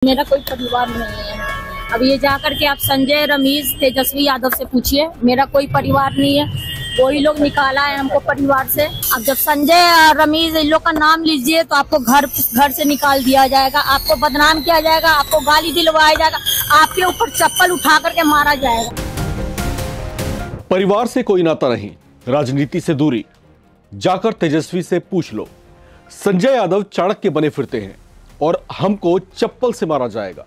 मेरा कोई परिवार नहीं है। अब ये जा करके आप संजय, रमेश, तेजस्वी यादव से पूछिए, मेरा कोई परिवार नहीं है। वही लोग निकाला है हमको परिवार से। अब जब संजय और रमेश इन लोग का नाम लीजिए तो आपको घर से निकाल दिया जाएगा, आपको बदनाम किया जाएगा, आपको गाली दिलवाया जाएगा, आपके ऊपर चप्पल उठा करके मारा जाएगा। परिवार से कोई नाता नहीं, राजनीति से दूरी, जाकर तेजस्वी से पूछ लो। संजय यादव चाणक्य बने फिरते हैं और हमको चप्पल से मारा जाएगा।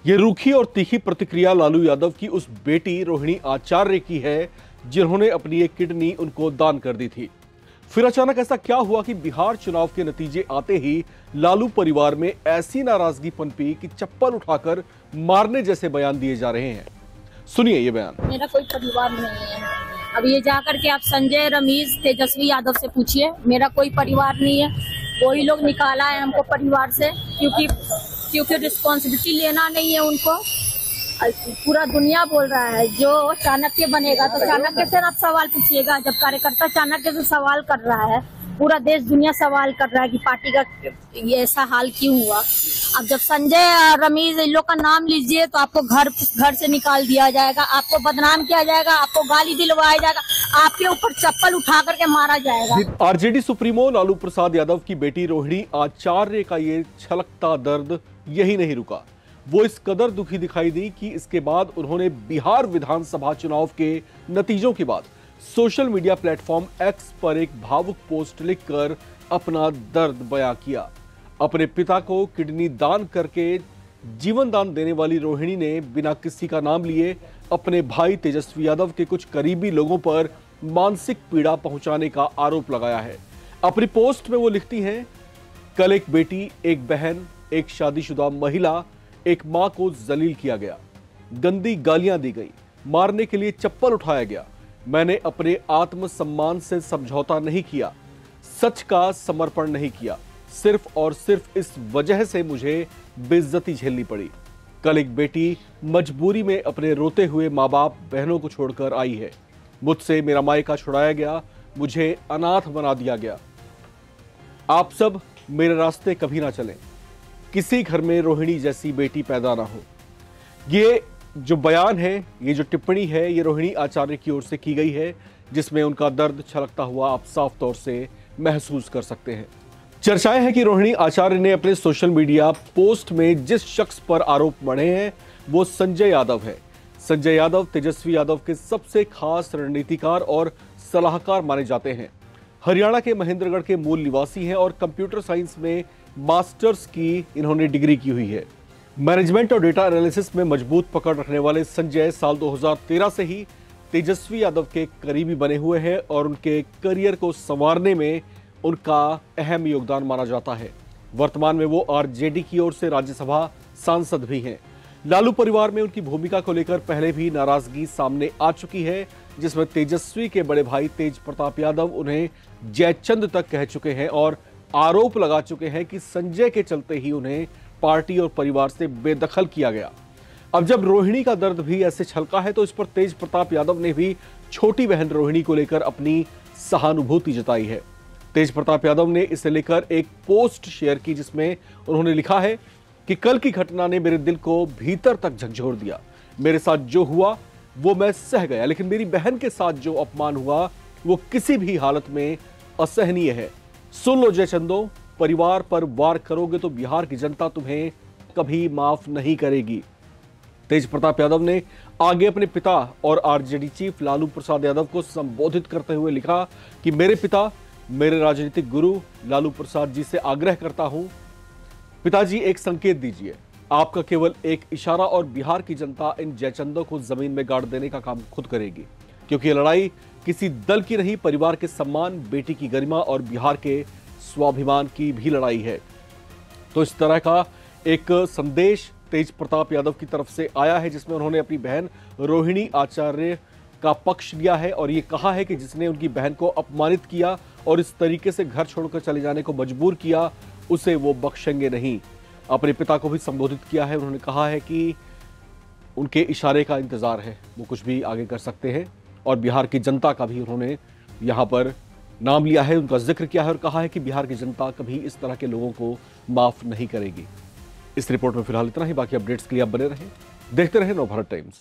ये रूखी और तीखी प्रतिक्रिया लालू यादव की उस बेटी रोहिणी आचार्य की है जिन्होंने अपनी एक किडनी उनको दान कर दी थी। फिर अचानक ऐसा क्या हुआ कि बिहार चुनाव के नतीजे आते ही लालू परिवार में ऐसी नाराजगी पनपी कि चप्पल उठाकर मारने जैसे बयान दिए जा रहे हैं। सुनिए ये बयान। मेरा कोई परिवार नहीं है। अब ये जाकर के आप संजय, रमेश, तेजस्वी यादव से पूछिए, मेरा कोई परिवार नहीं है। वही लोग निकाला है हमको परिवार से, क्योंकि रिस्पॉन्सिबिलिटी लेना नहीं है उनको। पूरा दुनिया बोल रहा है जो चाणक्य बनेगा तो चाणक्य से आप सवाल पूछिएगा। जब कार्यकर्ता चाणक्य से सवाल कर रहा है, पूरा देश दुनिया सवाल कर रहा है कि पार्टी का ये ऐसा हाल क्यों हुआ। अब जब संजय और रमेश इन लोग का नाम लीजिए तो आपको घर से निकाल दिया जाएगा, आपको बदनाम किया जाएगा, आपको गाली दिलवाया जाएगा, आपके ऊपर चप्पल उठा करके मारा जाएगा। आरजेडी सुप्रीमो लालू प्रसाद यादव की बेटी रोहिणी आचार्य का ये छलकता दर्द यही नहीं रुका। वो इस कदर दुखी दिखाई दी कि इसके बाद उन्होंने बिहार विधानसभा चुनाव के नतीजों के बाद सोशल मीडिया प्लेटफॉर्म एक्स पर एक भावुक पोस्ट लिखकर अपना दर्द बयां किया। अपने पिता को किडनी दान करके जीवन दान देने वाली रोहिणी ने बिना किसी का नाम लिए अपने भाई तेजस्वी यादव के कुछ करीबी लोगों पर मानसिक पीड़ा पहुंचाने का आरोप लगाया है। अपनी पोस्ट में वो लिखती हैं, कल एक बेटी, एक बहन, एक शादीशुदा महिला, एक मां को जलील किया गया, गंदी गालियां दी गई, मारने के लिए चप्पल उठाया गया। मैंने अपने आत्मसम्मान से समझौता नहीं किया, सच का समर्पण नहीं किया। सिर्फ और सिर्फ इस वजह से मुझे बेइज्जती झेलनी पड़ी। कल एक बेटी मजबूरी में अपने रोते हुए माँ बाप, बहनों को छोड़कर आई है। मुझसे मेरा मायका छुड़ाया गया, मुझे अनाथ बना दिया गया। आप सब मेरे रास्ते कभी ना चलें, किसी घर में रोहिणी जैसी बेटी पैदा ना हो। ये जो बयान है, ये जो टिप्पणी है, ये रोहिणी आचार्य की ओर से की गई है, जिसमें उनका दर्द छलकता हुआ आप साफ तौर से महसूस कर सकते हैं। चर्चाएं हैं कि रोहिणी आचार्य ने अपने सोशल मीडिया पोस्ट में जिस शख्स पर आरोप मढ़े हैं वो संजय यादव है। संजय यादव तेजस्वी यादव के सबसे खास रणनीतिकार और सलाहकार माने जाते हैं। हरियाणा के महेंद्रगढ़ के मूल निवासी हैं और कंप्यूटर साइंस में मास्टर्स की इन्होंने डिग्री की हुई है। मैनेजमेंट और डेटा एनालिसिस में मजबूत पकड़ रखने वाले संजय साल 2013 से ही तेजस्वी यादव के करीबी बने हुए हैं और उनके करियर को संवारने में उनका अहम योगदान माना जाता है। वर्तमान में वो आरजेडी की ओर से राज्यसभा सांसद भी हैं। लालू परिवार में उनकी भूमिका को लेकर पहले भी नाराजगी सामने आ चुकी है, जिसमें तेजस्वी के बड़े भाई तेज प्रताप यादव उन्हें जयचंद तक कह चुके हैं और आरोप लगा चुके हैं कि संजय के चलते ही उन्हें पार्टी और परिवार से बेदखल किया गया। अब जब रोहिणी का दर्द भी ऐसे छलका है तो इस पर तेज प्रताप यादव ने भी छोटी बहन रोहिणी को लेकर अपनी सहानुभूति जताई है। तेज प्रताप यादव ने इसे लेकर एक पोस्ट शेयर की जिसमें उन्होंने लिखा है कि कल की घटना ने मेरे दिल को भीतर तक झकझोर दिया। मेरे साथ जो हुआ वो मैं सह गया, लेकिन मेरी बहन के साथ जो अपमान हुआ वो किसी भी हालत में असहनीय है। सुन लो जयचंदो, परिवार पर वार करोगे तो बिहार की जनता तुम्हें कभी माफ नहीं करेगी। तेज प्रताप यादव ने आगे अपने पिता और आरजेडी चीफ लालू प्रसाद यादव को संबोधित करते हुए लिखा कि मेरे पिता, मेरे राजनीतिक गुरु लालू प्रसाद जी से आग्रह करता हूं, पिताजी एक संकेत दीजिए। आपका केवल एक इशारा और बिहार की जनता इन जयचंदों को जमीन में गाड़ देने का काम खुद करेगी, क्योंकि ये लड़ाई किसी दल की नहीं, परिवार के सम्मान, बेटी की गरिमा और बिहार के स्वाभिमान की भी लड़ाई है। तो इस तरह का एक संदेश तेज प्रताप यादव की तरफ से आया है, जिसमें उन्होंने अपनी बहन रोहिणी आचार्य का पक्ष लिया है और ये कहा है कि जिसने उनकी बहन को अपमानित किया और इस तरीके से घर छोड़कर चले जाने को मजबूर किया, उसे वो बख्शेंगे नहीं। अपने पिता को भी संबोधित किया है। उन्होंने कहा है कि उनके इशारे का इंतजार है, वो कुछ भी आगे कर सकते हैं। और बिहार की जनता का भी उन्होंने यहाँ पर नाम लिया है, उनका जिक्र किया है और कहा है कि बिहार की जनता कभी इस तरह के लोगों को माफ नहीं करेगी। इस रिपोर्ट में फिलहाल इतना ही। बाकी अपडेट्स के लिए आप बने रहें, देखते रहें नवभारत टाइम्स।